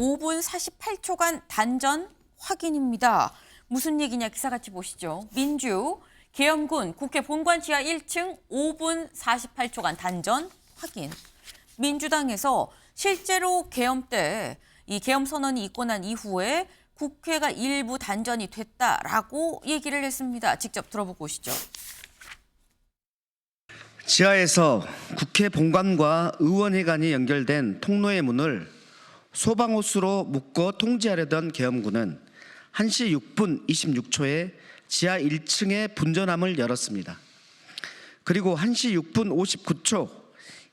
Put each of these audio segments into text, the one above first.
5분 48초간 단전 확인입니다. 무슨 얘기냐 기사 같이 보시죠. 민주, 계엄군 국회 본관 지하 1층 5분 48초간 단전 확인. 민주당에서 실제로 계엄 때 이 계엄 선언이 있고 난 이후에 국회가 일부 단전이 됐다라고 얘기를 했습니다. 직접 들어보고 오시죠. 지하에서 국회 본관과 의원회관이 연결된 통로의 문을 소방호스로 묶어 통제하려던 계엄군은 1시 6분 26초에 지하 1층에 분전함을 열었습니다. 그리고 1시 6분 59초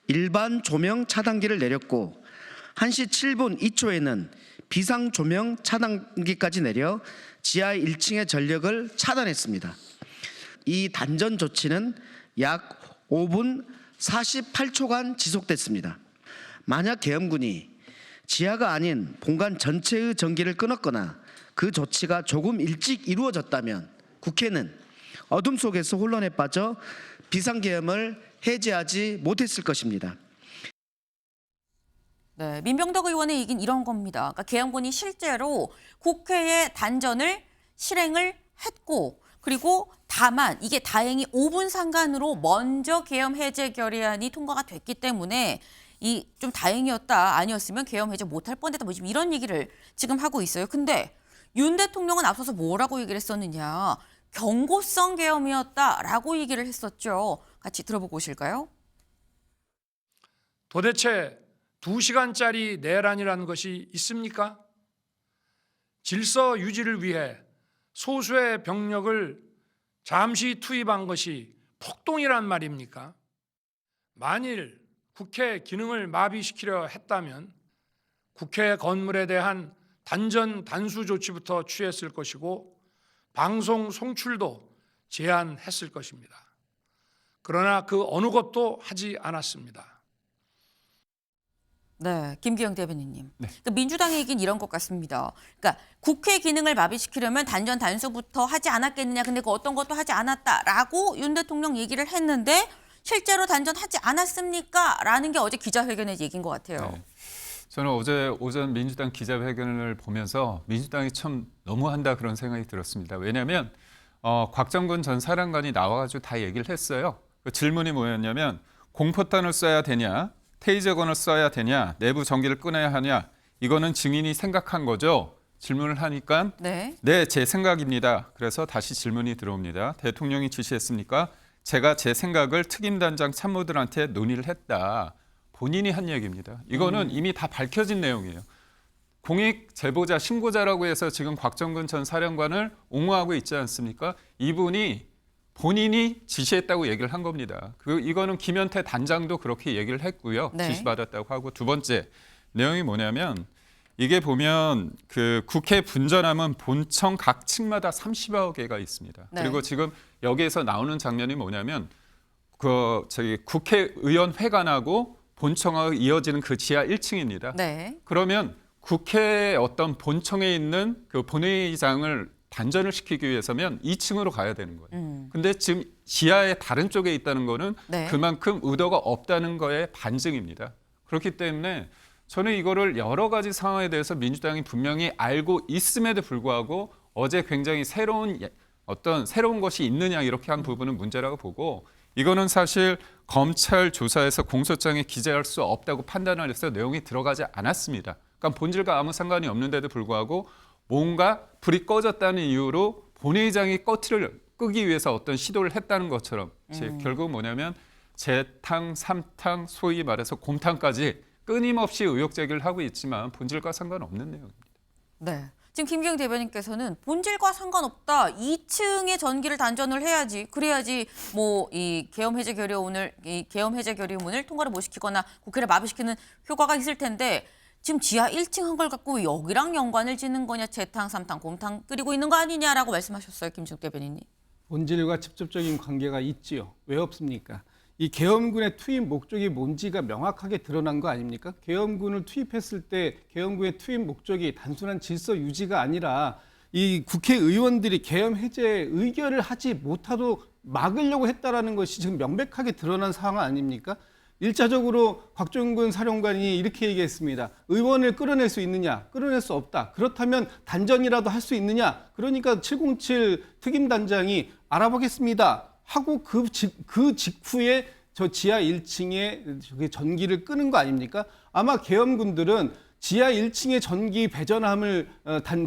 일반 조명 차단기를 내렸고 1시 7분 2초에는 비상 조명 차단기까지 내려 지하 1층의 전력을 차단했습니다. 이 단전 조치는 약 5분 48초간 지속됐습니다. 만약 계엄군이 지하가 아닌 본관 전체의 전기를 끊었거나 그 조치가 조금 일찍 이루어졌다면 국회는 어둠 속에서 혼란에 빠져 비상계엄을 해제하지 못했을 것입니다. 네, 민병덕 의원의 얘기는 이런 겁니다. 그러니까 계엄군이 실제로 국회의 단전을 실행을 했고 그리고 다만 이게 다행히 5분 상간으로 먼저 계엄 해제 결의안이 통과가 됐기 때문에 이 좀 다행이었다. 아니었으면 계엄 해제 못할 뻔했다. 뭐 지금 이런 얘기를 지금 하고 있어요. 근데 윤 대통령은 앞서서 뭐라고 얘기를 했었느냐. 경고성 계엄이었다라고 얘기를 했었죠. 같이 들어보고 오실까요? 도대체 2시간짜리 내란이라는 것이 있습니까? 질서 유지를 위해 소수의 병력을 잠시 투입한 것이 폭동이란 말입니까? 만일 국회 기능을 마비시키려 했다면 국회 건물에 대한 단전 단수 조치부터 취했을 것이고 방송 송출도 제한했을 것입니다. 그러나 그 어느 것도 하지 않았습니다. 네, 김기영 대변인님. 그러니까 민주당의 얘기는 이런 것 같습니다. 그러니까 국회 기능을 마비시키려면 단전 단수부터 하지 않았겠느냐. 근데 그 어떤 것도 하지 않았다라고 윤 대통령 얘기를 했는데 실제로 단전하지 않았습니까? 라는 게 어제 기자회견의 얘기인 것 같아요. 네. 저는 어제 오전 민주당 기자회견을 보면서 민주당이 참 너무한다 그런 생각이 들었습니다. 왜냐하면 곽정근 전 사령관이 나와가지고 다 얘기를 했어요. 그 질문이 뭐였냐면 공포탄을 쏴야 되냐, 테이저건을 쏴야 되냐, 내부 전기를 끊어야 하냐, 이거는 증인이 생각한 거죠. 질문을 하니까 네, 제 생각입니다. 그래서 다시 질문이 들어옵니다. 대통령이 지시했습니까? 제가 제 생각을 특임단장 참모들한테 논의를 했다. 본인이 한 얘기입니다. 이거는 이미 다 밝혀진 내용이에요. 공익 제보자, 신고자라고 해서 지금 곽정근 전 사령관을 옹호하고 있지 않습니까? 이분이 본인이 지시했다고 얘기를 한 겁니다. 이거는 김현태 단장도 그렇게 얘기를 했고요. 네. 지시받았다고 하고 두 번째 내용이 뭐냐면 이게 보면 그 국회 분전함은 본청 각 층마다 30여 개가 있습니다. 네. 그리고 지금 여기에서 나오는 장면이 뭐냐면 국회의원 회관하고 본청하고 이어지는 그 지하 1층입니다. 네. 그러면 국회 어떤 본청에 있는 그 본회의장을 단전을 시키기 위해서면 2층으로 가야 되는 거예요. 근데 지금 지하의 다른 쪽에 있다는 거는 네. 그만큼 의도가 없다는 거의 반증입니다. 그렇기 때문에 저는 이거를 여러 가지 상황에 대해서 민주당이 분명히 알고 있음에도 불구하고 어제 굉장히 새로운 것이 있느냐 이렇게 한 부분은 문제라고 보고 이거는 사실 검찰 조사에서 공소장에 기재할 수 없다고 판단을 해서 내용이 들어가지 않았습니다. 그러니까 본질과 아무 상관이 없는데도 불구하고 뭔가 불이 꺼졌다는 이유로 본회의장이 꺼트를 끄기 위해서 어떤 시도를 했다는 것처럼 결국 뭐냐면 재탕, 삼탕, 소위 말해서 곰탕까지 끊임없이 의혹 제기를 하고 있지만 본질과 상관없는 내용입니다. 네. 지금 김기영 대변인께서는 본질과 상관없다. 2층에 전기를 단전을 해야지. 그래야지 뭐 이 계엄 해제 결의문을 통과를 못 시키거나 국회를 마비시키는 효과가 있을 텐데 지금 지하 1층 한 걸 갖고 왜 여기랑 연관을 짓는 거냐. 재탕, 삼탕, 곰탕 끓이고 있는 거 아니냐라고 말씀하셨어요. 김준욱 대변인님. 본질과 직접적인 관계가 있지요. 왜 없습니까? 이 계엄군의 투입 목적이 뭔지가 명확하게 드러난 거 아닙니까? 계엄군을 투입했을 때 계엄군의 투입 목적이 단순한 질서 유지가 아니라 이 국회의원들이 계엄 해제 의결을 하지 못하도록 막으려고 했다라는 것이 지금 명백하게 드러난 상황 아닙니까? 일차적으로 곽종근 사령관이 이렇게 얘기했습니다. 의원을 끌어낼 수 있느냐? 끌어낼 수 없다. 그렇다면 단전이라도 할 수 있느냐? 그러니까 707 특임단장이 알아보겠습니다 하고 그 직후에 저 지하 1층에 전기를 끄는 거 아닙니까? 아마 계엄군들은 지하 1층에 전기 배전함을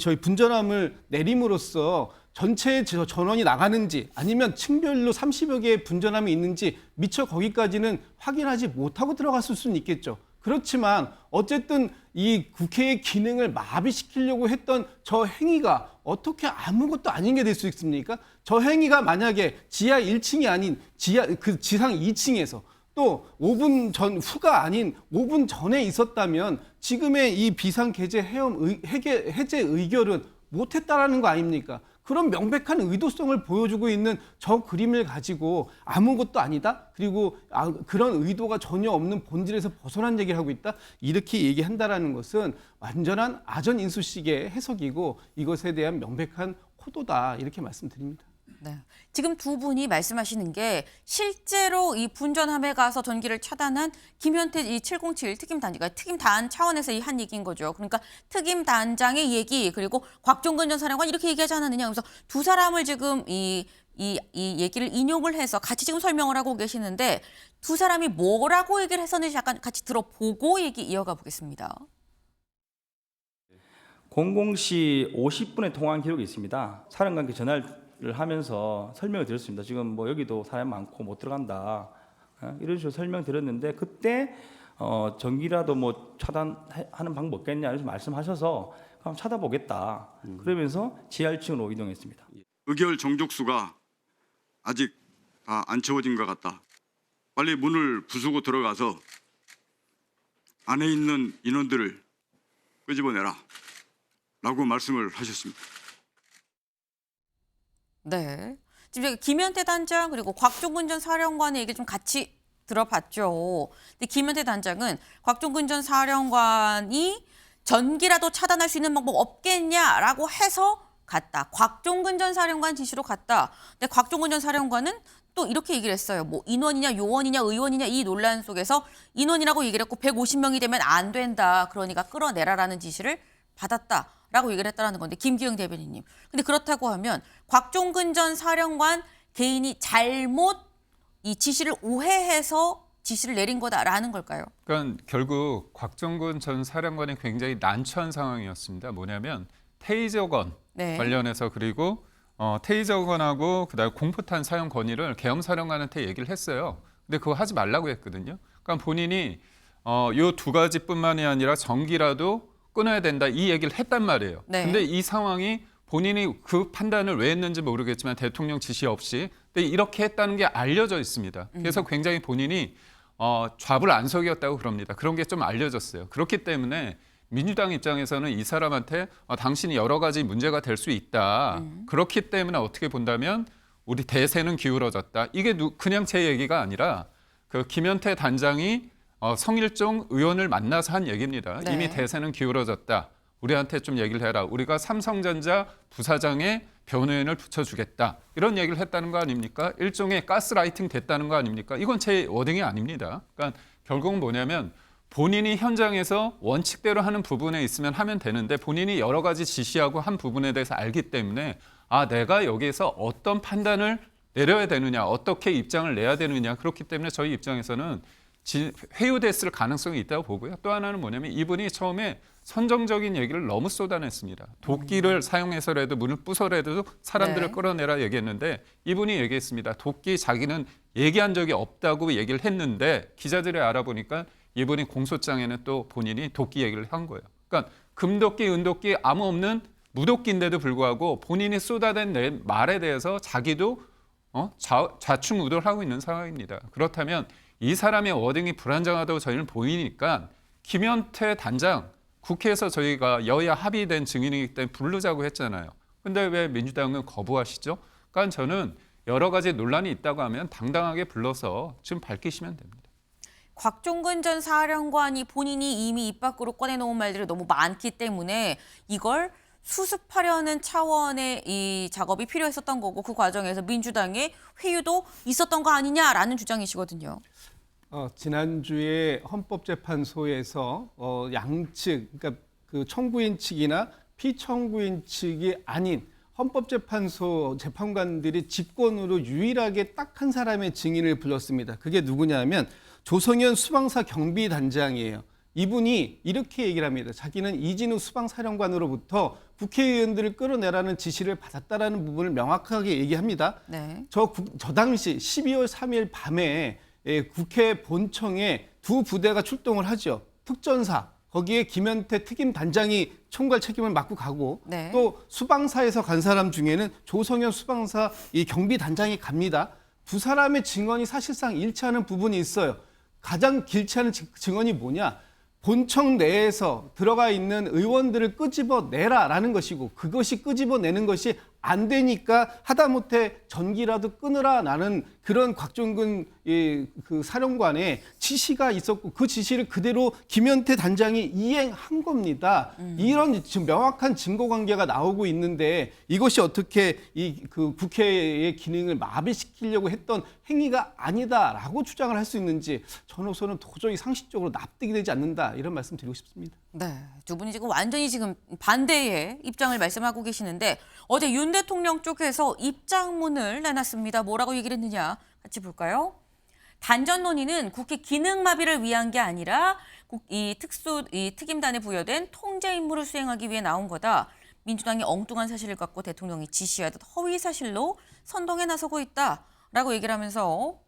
저희 분전함을 내림으로써 전체의 전원이 나가는지 아니면 층별로 30여 개의 분전함이 있는지 미처 거기까지는 확인하지 못하고 들어갔을 수는 있겠죠. 그렇지만 어쨌든 이 국회의 기능을 마비시키려고 했던 저 행위가 어떻게 아무것도 아닌 게 될 수 있습니까? 저 행위가 만약에 지하 1층이 아닌 지상 2층에서 또 5분 후가 아닌 5분 전에 있었다면 지금의 이 비상계제 해제 의결은 못했다라는 거 아닙니까? 그런 명백한 의도성을 보여주고 있는 저 그림을 가지고 아무것도 아니다. 그리고 그런 의도가 전혀 없는 본질에서 벗어난 얘기를 하고 있다. 이렇게 얘기한다라는 것은 완전한 아전인수식의 해석이고 이것에 대한 명백한 호도다. 이렇게 말씀드립니다. 네. 지금 두 분이 말씀하시는 게 실제로 이 분전함에 가서 전기를 차단한 김현태 이 707 특임단장, 특임단 차원에서 한 얘기인 거죠. 그러니까 특임단장의 얘기 그리고 곽종근 전 사령관 이렇게 얘기하지 않았느냐. 그래서 두 사람을 지금 이 얘기를 인용을 해서 같이 지금 설명을 하고 계시는데 두 사람이 뭐라고 얘기를 했었는지 잠깐 같이 들어보고 얘기 이어가 보겠습니다. 00시 50분에 통화한 기록이 있습니다. 사령관께 전화를 하면서 설명을 드렸습니다. 지금 뭐 여기도 사람 많고 못 들어간다. 이런 식으로 설명드렸는데 그때 전기라도 뭐 차단하는 방법 없겠냐 이렇게 말씀하셔서 그럼 찾아보겠다. 그러면서 지하 1층으로 이동했습니다. 의결 정족수가 아직 다 안 채워진 것 같다. 빨리 문을 부수고 들어가서 안에 있는 인원들을 끄집어내라 라고 말씀을 하셨습니다. 네. 지금 김현태 단장 그리고 곽종근 전 사령관의 얘기를 좀 같이 들어봤죠. 근데 김현태 단장은 곽종근 전 사령관이 전기라도 차단할 수 있는 방법 없겠냐라고 해서 갔다. 곽종근 전 사령관 지시로 갔다. 근데 곽종근 전 사령관은 또 이렇게 얘기를 했어요. 뭐 인원이냐 요원이냐 의원이냐 이 논란 속에서 인원이라고 얘기를 했고 150명이 되면 안 된다. 그러니까 끌어내라라는 지시를 받았다라고 얘기를 했다는 건데 김기영 대변인님. 근데 그렇다고 하면 곽종근 전 사령관 개인이 잘못 이 지시를 오해해서 지시를 내린 거다라는 걸까요? 그러니까 결국 곽종근 전 사령관이 굉장히 난처한 상황이었습니다. 뭐냐면 테이저건 네. 관련해서 그리고 테이저건하고 그다음에 공포탄 사용 건의를 계엄사령관한테 얘기를 했어요. 근데 그거 하지 말라고 했거든요. 그러니까 본인이 요 두 가지뿐만이 아니라 전기라도 끊어야 된다 이 얘기를 했단 말이에요. 네. 근데 이 상황이 본인이 그 판단을 왜 했는지 모르겠지만 대통령 지시 없이 근데 이렇게 했다는 게 알려져 있습니다. 그래서 굉장히 본인이 좌불안석이었다고 그럽니다. 그런 게 좀 알려졌어요. 그렇기 때문에 민주당 입장에서는 이 사람한테 당신이 여러 가지 문제가 될 수 있다. 그렇기 때문에 어떻게 본다면 우리 대세는 기울어졌다. 이게 그냥 제 얘기가 아니라 그 김현태 단장이 성일종 의원을 만나서 한 얘기입니다. 네. 이미 대세는 기울어졌다. 우리한테 좀 얘기를 해라. 우리가 삼성전자 부사장에 변호인을 붙여주겠다. 이런 얘기를 했다는 거 아닙니까? 일종의 가스라이팅 됐다는 거 아닙니까? 이건 제 워딩이 아닙니다. 그러니까 결국은 뭐냐면 본인이 현장에서 원칙대로 하는 부분에 있으면 하면 되는데 본인이 여러 가지 지시하고 한 부분에 대해서 알기 때문에 내가 여기에서 어떤 판단을 내려야 되느냐, 어떻게 입장을 내야 되느냐. 그렇기 때문에 저희 입장에서는 회유됐을 가능성이 있다고 보고요. 또 하나는 뭐냐면 이분이 처음에 선정적인 얘기를 너무 쏟아냈습니다. 도끼를 사용해서라도 문을 부숴라도 사람들을 네. 끌어내라 얘기했는데 이분이 얘기했습니다. 도끼 자기는 얘기한 적이 없다고 얘기를 했는데 기자들이 알아보니까 이분이 공소장에는 또 본인이 도끼 얘기를 한 거예요. 그러니까 금도끼, 은도끼 아무 없는 무도끼인데도 불구하고 본인이 쏟아낸 말에 대해서 자기도 좌충우돌을 하고 있는 상황입니다. 그렇다면 이 사람의 워딩이 불안정하다고 저희는 보이니까 김현태 단장 국회에서 저희가 여야 합의된 증인이기 때문에 부르자고 했잖아요. 근데 왜 민주당은 거부하시죠? 그러니까 저는 여러 가지 논란이 있다고 하면 당당하게 불러서 지금 밝히시면 됩니다. 곽종근 전 사령관이 본인이 이미 입 밖으로 꺼내놓은 말들이 너무 많기 때문에 이걸 수습하려는 차원의 이 작업이 필요했었던 거고 그 과정에서 민주당의 회유도 있었던 거 아니냐라는 주장이시거든요. 지난주에 헌법재판소에서 양측, 그러니까 그 청구인 측이나 피청구인 측이 아닌 헌법재판소 재판관들이 직권으로 유일하게 딱 한 사람의 증인을 불렀습니다. 그게 누구냐면 조성현 수방사 경비단장이에요. 이분이 이렇게 얘기를 합니다. 자기는 이진우 수방사령관으로부터 국회의원들을 끌어내라는 지시를 받았다라는 부분을 명확하게 얘기합니다. 네. 저 당시 12월 3일 밤에 국회 본청에 두 부대가 출동을 하죠. 특전사, 거기에 김현태 특임단장이 총괄 책임을 맡고 가고 네. 또 수방사에서 간 사람 중에는 조성현 수방사 이 경비단장이 갑니다. 두 사람의 증언이 사실상 일치하는 부분이 있어요. 가장 길치하는 증언이 뭐냐? 본청 내에서 들어가 있는 의원들을 끄집어내라라는 것이고 그것이 끄집어내는 것이 안 되니까 하다못해 전기라도 끊으라라는 그런 곽종근 그 사령관의 지시가 있었고 그 지시를 그대로 김현태 단장이 이행한 겁니다. 이런 지금 명확한 증거 관계가 나오고 있는데 이것이 어떻게 그 국회의 기능을 마비시키려고 했던 행위가 아니다라고 주장을 할 수 있는지 저는 도저히 상식적으로 납득이 되지 않는다 이런 말씀 드리고 싶습니다. 네, 두 분이 지금 완전히 지금 반대의 입장을 말씀하고 계시는데 어제 윤 대통령 쪽에서 입장문을 내놨습니다. 뭐라고 얘기를 했느냐 같이 볼까요? 단전 논의는 국회 기능 마비를 위한 게 아니라 이 특임단에 부여된 통제 임무를 수행하기 위해 나온 거다. 민주당이 엉뚱한 사실을 갖고 대통령이 지시하듯 허위 사실로 선동에 나서고 있다라고 얘기를 하면서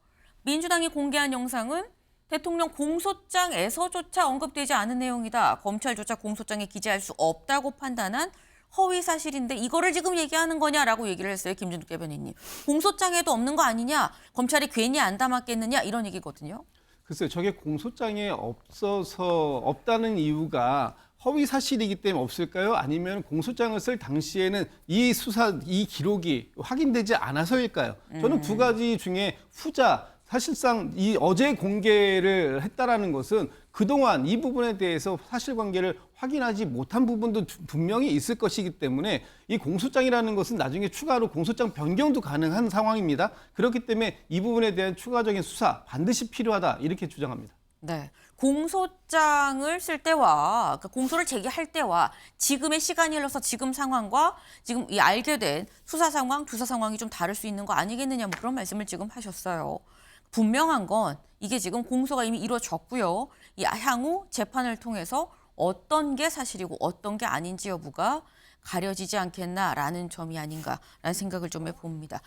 민주당이 공개한 영상은 대통령 공소장에서조차 언급되지 않은 내용이다. 검찰조차 공소장에 기재할 수 없다고 판단한 허위 사실인데 이거를 지금 얘기하는 거냐라고 얘기를 했어요. 김준욱 대변인님. 공소장에도 없는 거 아니냐. 검찰이 괜히 안 담았겠느냐 이런 얘기거든요. 글쎄요. 저게 공소장에 없다는 이유가 허위 사실이기 때문에 없을까요? 아니면 공소장을 쓸 당시에는 이 기록이 확인되지 않아서일까요? 저는 두 가지 중에 후자, 사실상 이 어제 공개를 했다라는 것은 그동안 이 부분에 대해서 사실관계를 확인하지 못한 부분도 분명히 있을 것이기 때문에 이 공소장이라는 것은 나중에 추가로 공소장 변경도 가능한 상황입니다. 그렇기 때문에 이 부분에 대한 추가적인 수사 반드시 필요하다 이렇게 주장합니다. 네, 공소장을 쓸 때와 그러니까 공소를 제기할 때와 지금의 시간이 흘러서 지금 상황과 지금 이 알게 된 수사 상황, 조사 상황이 좀 다를 수 있는 거 아니겠느냐 뭐 그런 말씀을 지금 하셨어요. 분명한 건 이게 지금 공소가 이미 이루어졌고요. 이 향후 재판을 통해서 어떤 게 사실이고 어떤 게 아닌지 여부가 가려지지 않겠나라는 점이 아닌가라는 생각을 좀 해봅니다.